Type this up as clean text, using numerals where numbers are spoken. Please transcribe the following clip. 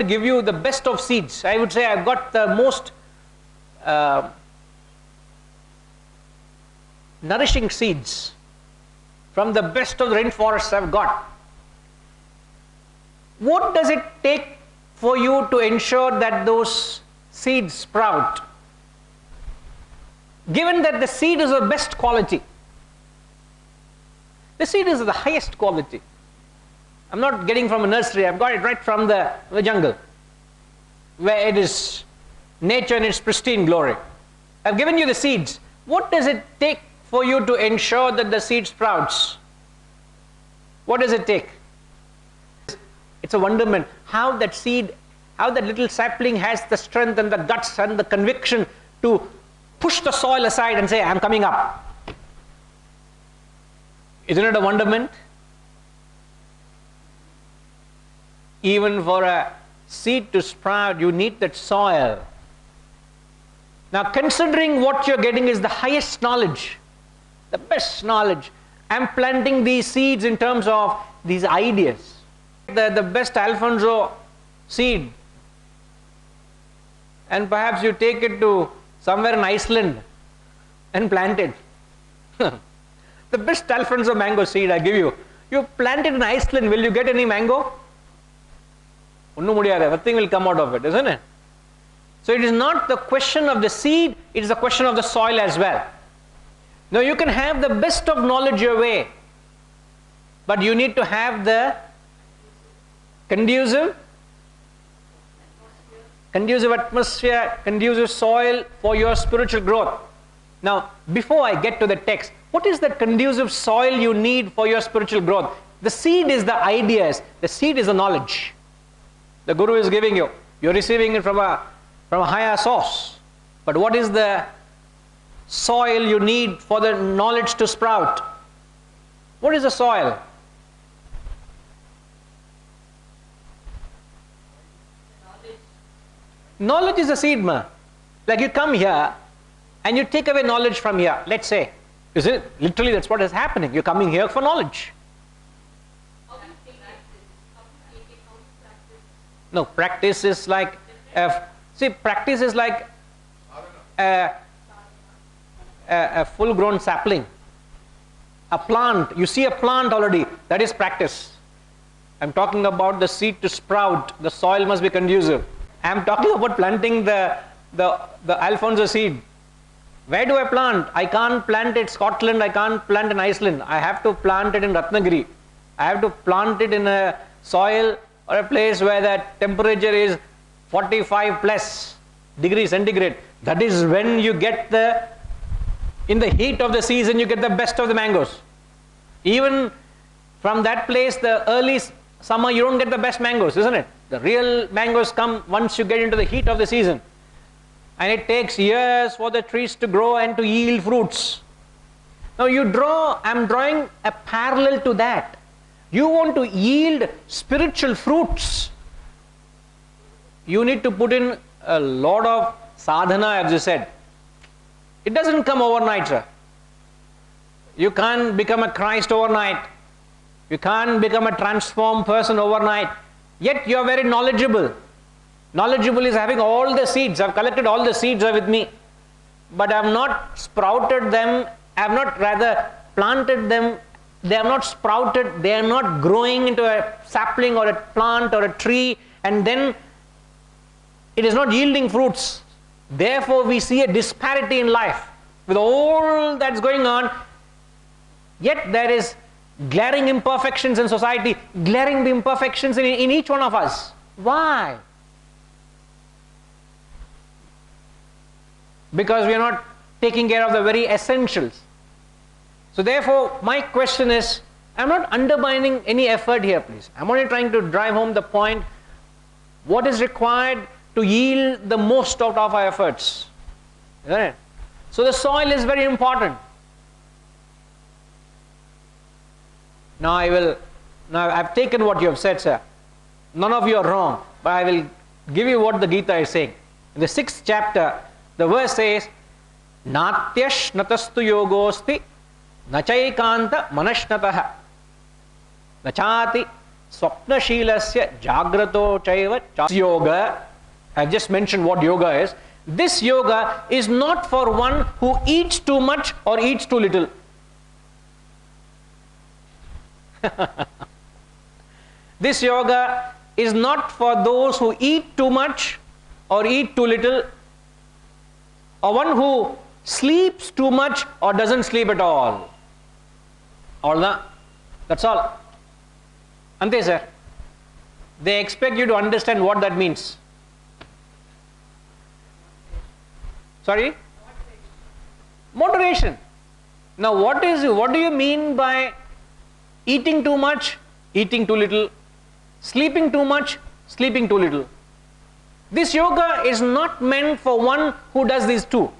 give you the best of seeds. I would say I've got the most nourishing seeds from the best of the rainforests I've got. What does it take for you to ensure that those seeds sprout? Given that the seed is of best quality, the seed is of the highest quality. I'm not getting from a nursery, I've got it right from the jungle, where it is nature in its pristine glory. I've given you the seeds. What does it take for you to ensure that the seed sprouts? What does it take? It's a wonderment how that seed, how that little sapling has the strength and the guts and the conviction to push the soil aside and say, I'm coming up. Isn't it a wonderment? Even for a seed to sprout, you need that soil. Now, considering what you're getting is the highest knowledge, the best knowledge, I'm planting these seeds in terms of these ideas. The best Alfonso seed, and perhaps you take it to somewhere in Iceland and plant it. The best Alfonso mango seed I give you, you plant it in Iceland, will you get any mango? Nothing will come out of it, isn't it? So it is not the question of the seed, it is a question of the soil as well. Now you can have the best of knowledge your way, but you need to have the conducive atmosphere, conducive soil for your spiritual growth. Now, before I get to the text, what is the conducive soil you need for your spiritual growth? The seed is the ideas, the seed is the knowledge. The Guru is giving you. You're receiving it from a higher source. But what is the soil you need for the knowledge to sprout? What is the soil? Knowledge is a seed, ma. Like you come here and you take away knowledge from here. Let's say, is it? Literally, that's what is happening. You're coming here for knowledge. No, practice is like, practice is like a full-grown sapling. A plant, you see a plant already, that is practice. I'm talking about the seed to sprout, the soil must be conducive. I'm talking about planting the Alfonso seed. Where do I plant? I can't plant it in Scotland, I can't plant in Iceland. I have to plant it in Ratnagiri. I have to plant it in a soil or a place where the temperature is 45 plus degrees centigrade. That is when you get in the heat of the season, you get the best of the mangoes. Even from that place, the early summer, you don't get the best mangoes, isn't it? The real mangoes come once you get into the heat of the season. And it takes years for the trees to grow and to yield fruits. Now I'm drawing a parallel to that. You want to yield spiritual fruits, you need to put in a lot of sadhana, as you said. It doesn't come overnight, sir. You can't become a Christ overnight. You can't become a transformed person overnight. Yet you are very knowledgeable. Knowledgeable is having all the seeds. I've collected all the seeds are with me. But I have not sprouted them. I have not rather planted them. They have not sprouted. They are not growing into a sapling or a plant or a tree. And then it is not yielding fruits. Therefore we see a disparity in life. With all that's going on, yet there is glaring imperfections in society, glaring imperfections in each one of us. Why? Because we are not taking care of the very essentials. So therefore, my question is, I'm not undermining any effort here, please. I'm only trying to drive home the point, what is required to yield the most out of our efforts. Isn't it? So the soil is very important. Now I've taken what you have said, sir. None of you are wrong, but I will give you what the Gita is saying. In the 6th chapter, the verse says, Natyash natastu yogosti nachaikanta manashnataha nachati Swapnashilasya jagrato chaiva yoga. I just mentioned what yoga is. This yoga is not for one who eats too much or eats too little. This yoga is not for those who eat too much or eat too little, or one who sleeps too much or doesn't sleep at all. All that. That's all. Ante sir. They expect you to understand what that means. Sorry? Moderation. Now what do you mean by eating too much, eating too little, sleeping too much, sleeping too little? This yoga is not meant for one who does these two.